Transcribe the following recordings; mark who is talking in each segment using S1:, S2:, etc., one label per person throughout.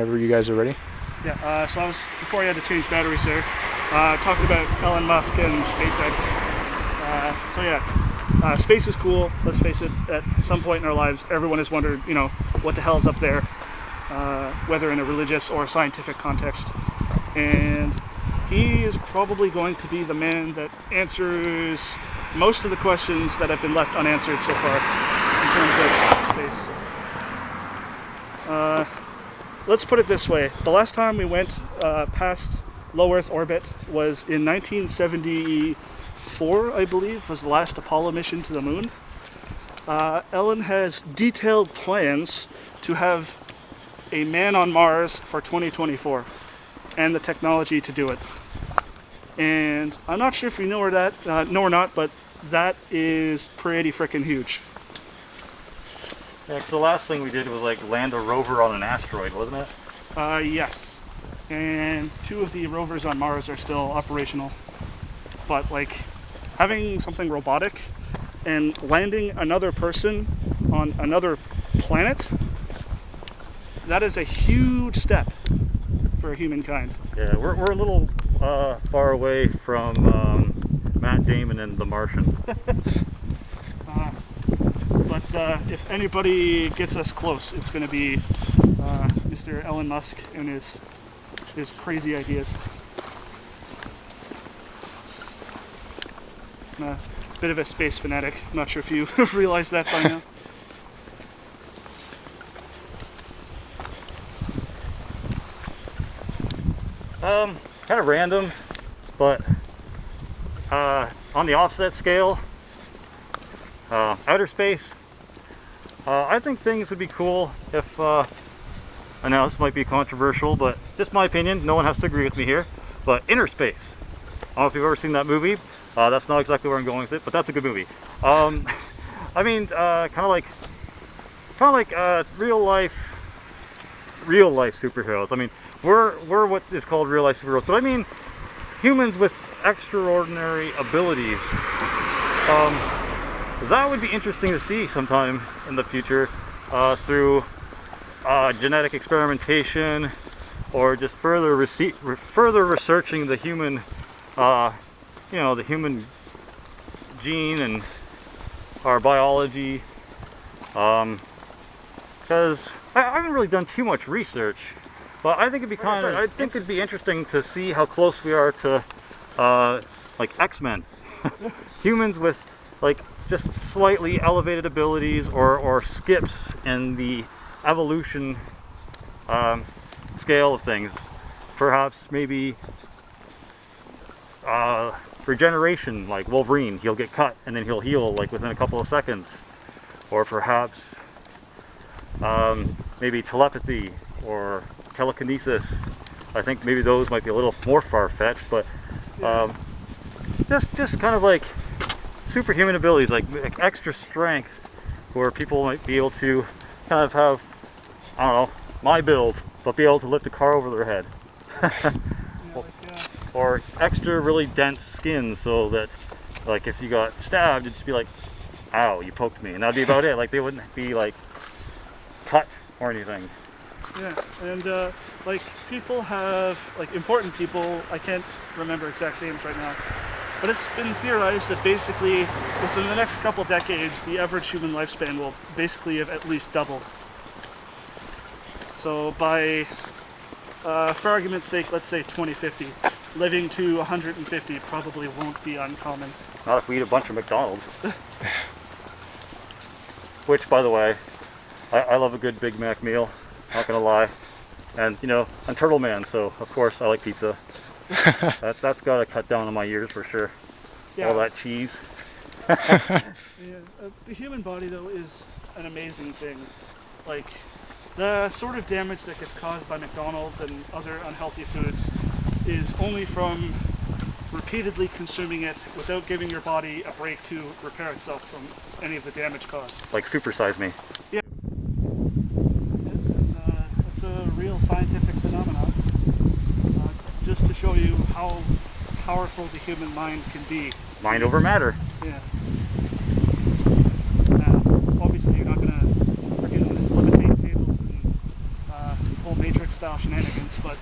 S1: Whenever you guys are ready.
S2: Yeah, so before I had to change batteries there, talking about Elon Musk and SpaceX. Space is cool. Let's face it, at some point in our lives, everyone has wondered, what the hell's up there, whether in a religious or scientific context. And he is probably going to be the man that answers most of the questions that have been left unanswered so far in terms of space. Let's put it this way. The last time we went past low Earth orbit was in 1974, I believe, was the last Apollo mission to the moon. Elon has detailed plans to have a man on Mars for 2024 and the technology to do it. And I'm not sure if you know or not, but that is pretty freaking huge.
S3: Yeah, because the last thing we did was like land a rover on an asteroid, wasn't it?
S2: Yes. And 2 of the rovers on Mars are still operational. But like having something robotic and landing another person on another planet, that is a huge step for humankind.
S3: Yeah, we're a little far away from Matt Damon and The Martian.
S2: But if anybody gets us close, it's going to be Mr. Elon Musk and his crazy ideas. I'm a bit of a space fanatic. I'm not sure if you realized that by now.
S3: Kind of random, but on the offset scale, outer space, I think things would be cool if, I know this might be controversial, but just my opinion, no one has to agree with me here, but inner space. I don't know if you've ever seen that movie. That's not exactly where I'm going with it, but that's a good movie. I mean, kind of like real life superheroes. I mean, we're what is called real life superheroes, but I mean humans with extraordinary abilities. That would be interesting to see sometime in the future through genetic experimentation, or just further researching the human, the human gene and our biology. Because I haven't really done too much research, but I think it'd be interesting to see how close we are to like X-Men, humans with like just slightly elevated abilities or skips in the evolution scale of things. Perhaps maybe regeneration, like Wolverine, he'll get cut and then he'll heal like within a couple of seconds. Or perhaps maybe telepathy or telekinesis. I think maybe those might be a little more far-fetched, but just kind of like superhuman abilities, like extra strength, where people might be able to kind of have, I don't know, my build, but be able to lift a car over their head. Or extra really dense skin, so that like if you got stabbed, it'd just be like, ow, you poked me, and that'd be about it. Like they wouldn't be like cut or anything.
S2: Yeah, and like people have, like important people, I can't remember exact names right now, but it's been theorized that basically within the next couple decades, the average human lifespan will basically have at least doubled. So by, for argument's sake, let's say 2050, living to 150 probably won't be uncommon.
S3: Not if we eat a bunch of McDonald's. Which, by the way, I love a good Big Mac meal, not gonna lie. And, I'm Turtle Man, so of course I like pizza. That's gotta cut down on my years for sure. Yeah. All that cheese.
S2: Yeah, the human body, though, is an amazing thing. Like, the sort of damage that gets caused by McDonald's and other unhealthy foods is only from repeatedly consuming it without giving your body a break to repair itself from any of the damage caused.
S3: Like Super Size Me.
S2: Yeah. It's a real scientific phenomenon. Just to show you how powerful the human mind can be.
S3: Mind over matter.
S2: Yeah. Now, obviously you're not going to freaking levitate tables and pull matrix stuff shenanigans. But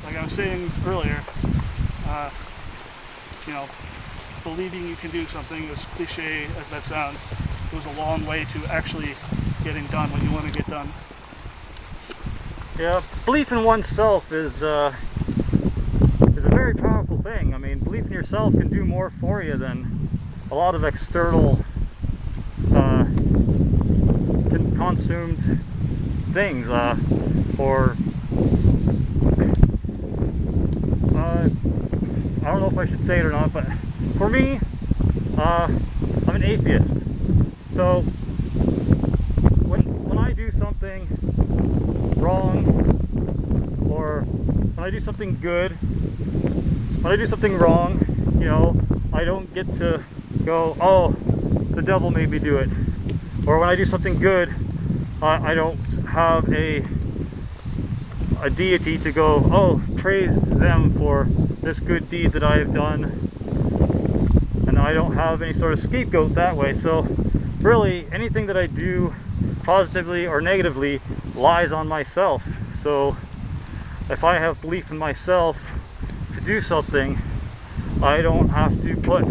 S2: like I was saying earlier, you know, believing you can do something, as cliche as that sounds, goes a long way to actually getting done what you want to get done.
S3: Yeah, belief in oneself is a very powerful thing. I mean, belief in yourself can do more for you than a lot of external consumed things. Or I don't know if I should say it or not, but for me, I'm an atheist. So when I do something wrong, or when I do something good, when I do something wrong, you know, I don't get to go, oh, the devil made me do it. Or when I do something good, I don't have a deity to go, oh, praise them for this good deed that I have done. And I don't have any sort of scapegoat that way. So really, anything that I do, positively or negatively, lies on myself. So if I have belief in myself to do something, I don't have to put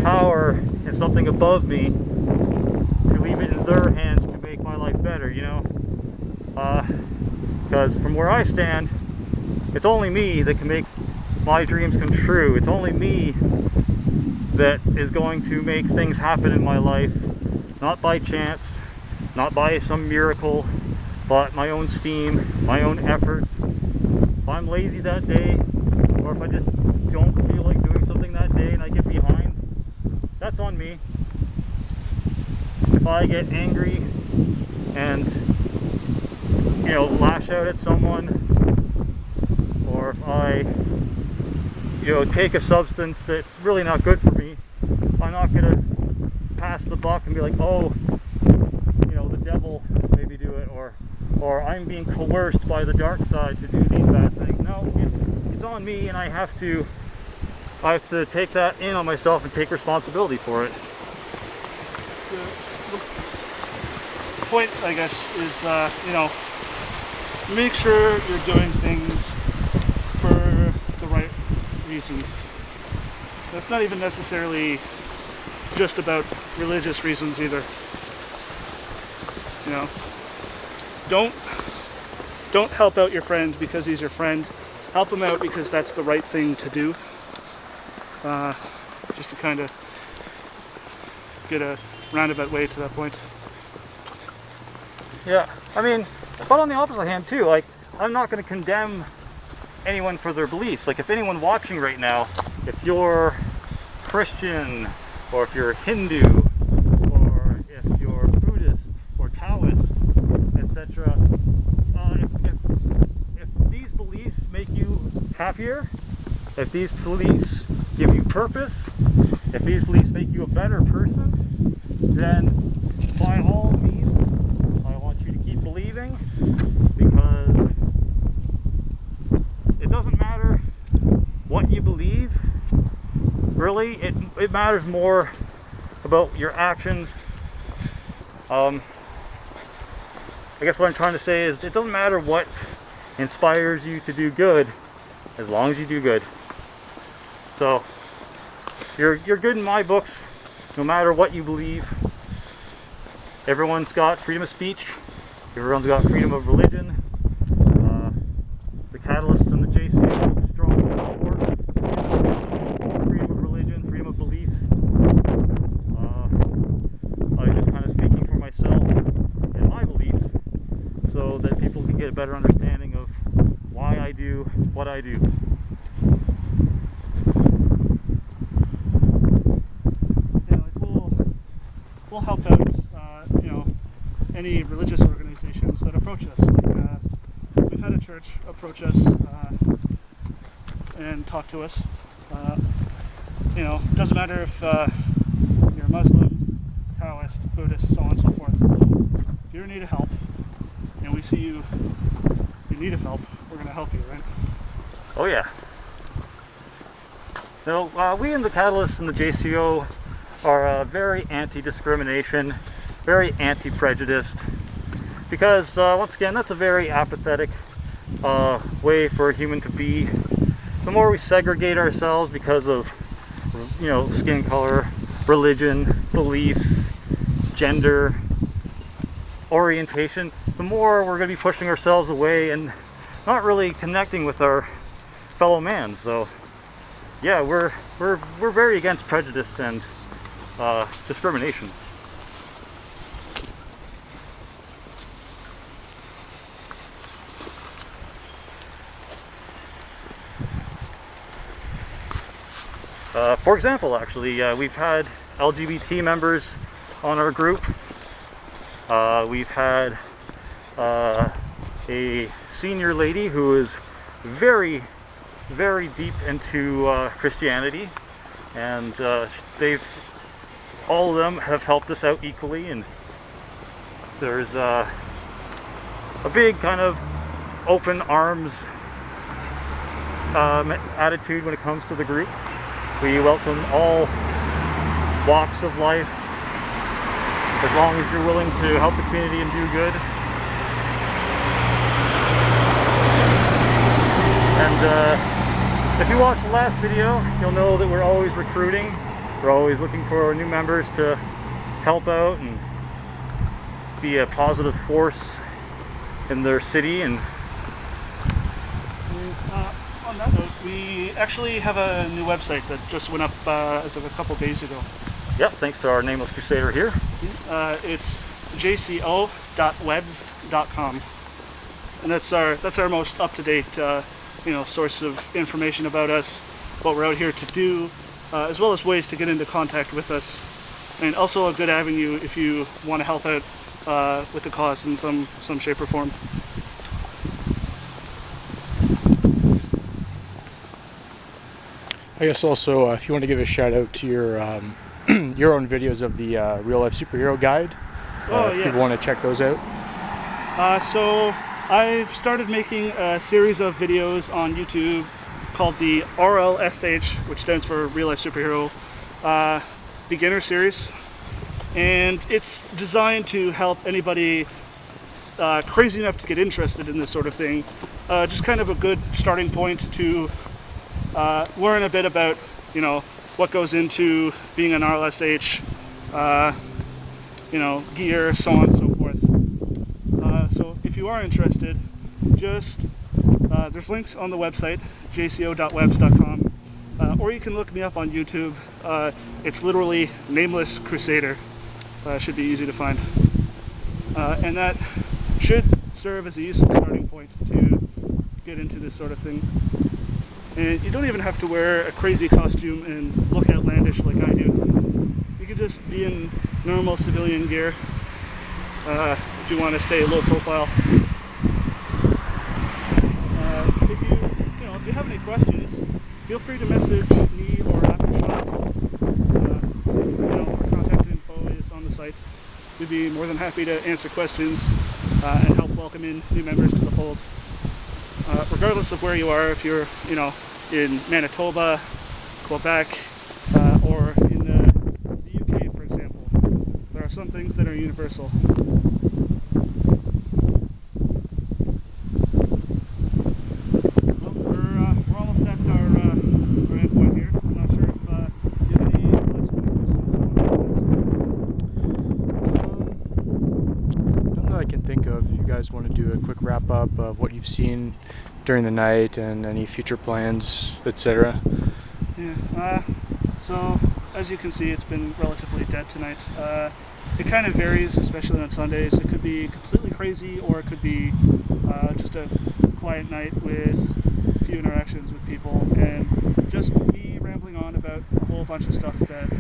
S3: power in something above me to leave it in their hands to make my life better, you know? Because from where I stand, it's only me that can make my dreams come true. It's only me that is going to make things happen in my life, not by chance, not by some miracle, but my own steam, my own efforts. If I'm lazy that day, or if I just don't feel like doing something that day and I get behind, that's on me. If I get angry and, you know, lash out at someone, or if I, you know, take a substance that's really not good for me, I'm not going to pass the buck and be like, oh, you know, the devil made me do it, or I'm being coerced by the dark side to do these bad things. No, it's on me, and I have to take that in on myself and take responsibility for it.
S2: The point, I guess, is, you know, make sure you're doing things for the right reasons. That's not even necessarily just about religious reasons either. You know, don't help out your friend because he's your friend. Help him out because that's the right thing to do. Just to kind of get a roundabout way to that point.
S3: Yeah, I mean, but on the opposite hand too, like, I'm not going to condemn anyone for their beliefs. Like, if anyone watching right now, if you're Christian, or if you're Hindu, or if you're Buddhist, or Taoist, etc., if these beliefs make you happier, if these beliefs give you purpose, if these beliefs make you a better person, then by all means, I want you to keep believing, because it doesn't matter what you believe. Really, it matters more about your actions. I guess what I'm trying to say is, it doesn't matter what inspires you to do good, as long as you do good. So you're good in my books, no matter what you believe. Everyone's got freedom of speech. Everyone's got freedom of religion. The Katalysts and the JCO strongly support freedom of religion, freedom of beliefs. I'm just kind of speaking for myself and my beliefs, so that people can get a better understanding of why I do what I do.
S2: We'll help out, you know, any religious organizations that approach us. Like, we've had a church approach us and talk to us. You know, it doesn't matter if you're Muslim, Taoist, Buddhist, so on and so forth. If you're in need of help, and we see you in need of help, we're going to help you, right?
S3: Oh yeah. So we in the Katalysts and the JCO are very anti-discrimination, very anti-prejudiced, because once again, that's a very apathetic way for a human to be. The more we segregate ourselves because of, you know, skin color, religion, beliefs, gender, orientation, the more we're going to be pushing ourselves away and not really connecting with our fellow man. So yeah, we're very against prejudice and discrimination. For example, actually, we've had LGBT members on our group. We've had a senior lady who is very, very deep into Christianity, and all of them have helped us out equally, and there's a big kind of open arms attitude when it comes to the group. We welcome all walks of life, as long as you're willing to help the community and do good. And if you watched the last video, you'll know that we're always recruiting. We're always looking for new members to help out and be a positive force in their city. And
S2: on that note, we actually have a new website that just went up as of a couple days ago.
S3: Yep, thanks to our nameless crusader here.
S2: It's jco.webs.com, and that's our most up-to-date source of information about us, what we're out here to do, as well as ways to get into contact with us, and also a good avenue if you want to help out with the cause in some shape or form.
S1: I guess also if you want to give a shout out to your your own videos of the Real Life Superhero Guide, if
S2: yes.
S1: people want to check those out.
S2: So I've started making a series of videos on YouTube called the RLSH, which stands for Real Life Superhero Beginner Series, and it's designed to help anybody crazy enough to get interested in this sort of thing. Just kind of a good starting point to learn a bit about, what goes into being an RLSH, gear, so on and so forth. So if you are interested, just there's links on the website, jco.webs.com, or you can look me up on YouTube. It's literally Nameless Crusader. Should be easy to find. And that should serve as a useful starting point to get into this sort of thing. And you don't even have to wear a crazy costume and look outlandish like I do. You could just be in normal civilian gear if you want to stay low profile. If you have any questions, feel free to message me or Aftershock. Our contact info is on the site. We'd be more than happy to answer questions and help welcome in new members to the fold. Regardless of where you are, if you're, in Manitoba, Quebec, or in the UK, for example, there are some things that are universal. Well, we're almost at our endpoint here. I'm not sure if you have any last minute questions.
S1: None that I can think of. If you guys want to do a quick wrap up of what you've seen during the night and any future plans, etc.
S2: Yeah, so as you can see, it's been relatively dead tonight. It kind of varies, especially on Sundays. It could be completely crazy, or it could be just a quiet night with a few interactions with people, and just me rambling on about a whole bunch of stuff that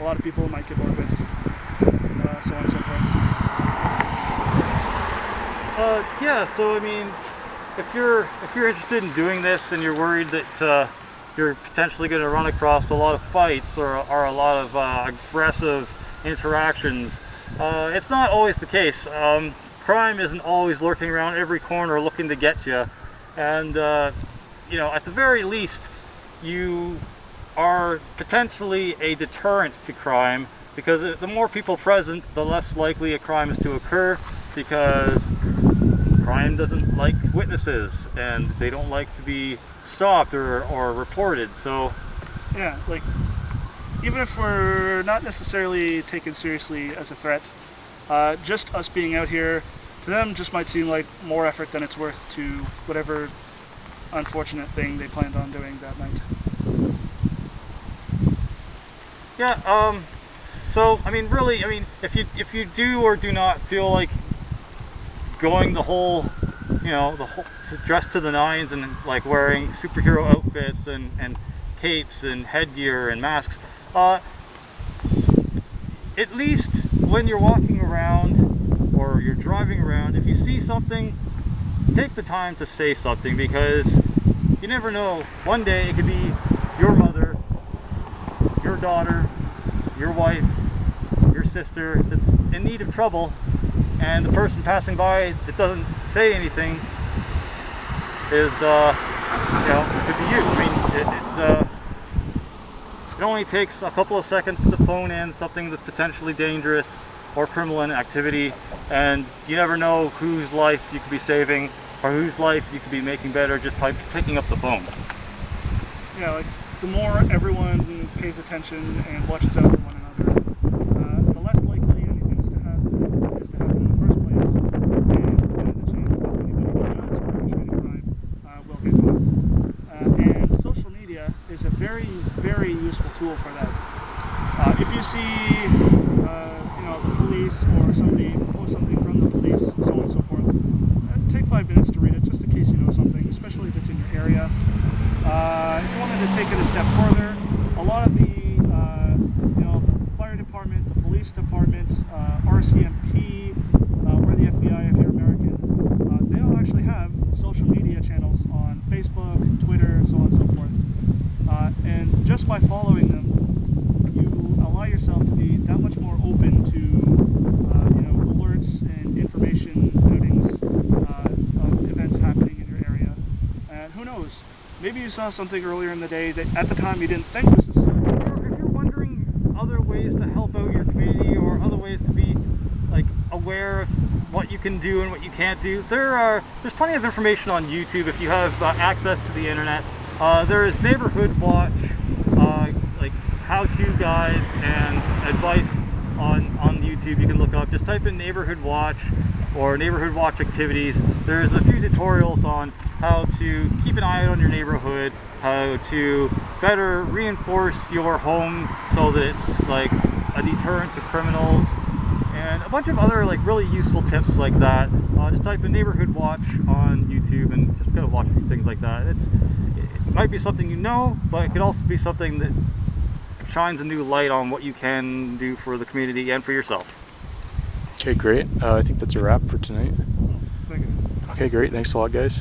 S2: a lot of people might get bored with, so on and so forth.
S3: So I mean, if you're interested in doing this and you're worried that you're potentially going to run across a lot of fights or a lot of aggressive interactions, it's not always the case. Crime isn't always lurking around every corner looking to get you, and at the very least, you are potentially a deterrent to crime, because the more people present, the less likely a crime is to occur. because crime doesn't like witnesses, and they don't like to be stopped or reported. So
S2: yeah, like even if we're not necessarily taken seriously as a threat, just us being out here to them just might seem like more effort than it's worth to whatever unfortunate thing they planned on doing that night.
S3: yeah, so I mean, really, I mean, if you do or do not feel like going the whole, you know, dressed to the nines and like wearing superhero outfits and capes and headgear and masks, at least when you're walking around or you're driving around, if you see something, take the time to say something, because you never know. One day it could be your mother, your daughter, your wife, your sister that's in need of trouble, and the person passing by that doesn't say anything is, you know, it could be you. I mean, it only takes a couple of seconds to phone in something that's potentially dangerous or criminal activity, and you never know whose life you could be saving or whose life you could be making better just by picking up the phone.
S2: Yeah, like the more everyone pays attention and watches out for one another, the less likely anything is to happen in the first place, and the chance that anybody who does perpetrate a crime will get caught. And social media is a very, very useful tool for that. If you see, you know, the police or somebody post something from the police, so on and so forth, take 5 minutes to read it, just in case you know something, especially if it's in your area. If you wanted to take it a step further, a lot of the, you know, the fire department, the police department, RCMP, or the FBI if you're American, they all actually have social media channels on Facebook, Twitter, so on and so forth. And just by following them, you allow yourself to be that much more open to, you know, alerts and information outings of events happening in your area. And who knows? Maybe you saw something earlier in the day that at the time you didn't think was necessary.
S3: If you're wondering other ways to help out your community or other ways to be like aware of what you can do and what you can't do, there's plenty of information on YouTube if you have access to the internet. There is Neighborhood Watch, like how-to guides and advice on YouTube. You can look up, just type in Neighborhood Watch or Neighborhood Watch activities. There's a few tutorials on how to keep an eye out on your neighborhood, how to better reinforce your home so that it's like a deterrent to criminals, and a bunch of other like really useful tips like that. Just type in Neighborhood Watch on YouTube and just gotta watch a few things like that. It might be something you know, but it could also be something that shines a new light on what you can do for the community and for yourself.
S1: Okay, great. I think that's a wrap for tonight.
S2: Thank you.
S1: Okay, great. Thanks a lot, guys.